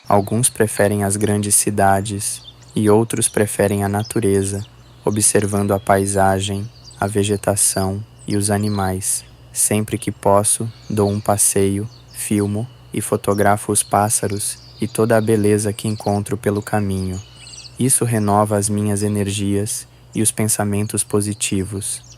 Alguns preferem as grandes cidades e outros preferem a natureza, observando a paisagem, a vegetação e os animais. Sempre que posso, dou um passeio, filmo e fotografo os pássaros e toda a beleza que encontro pelo caminho. Isso renova as minhas energias e os pensamentos positivos.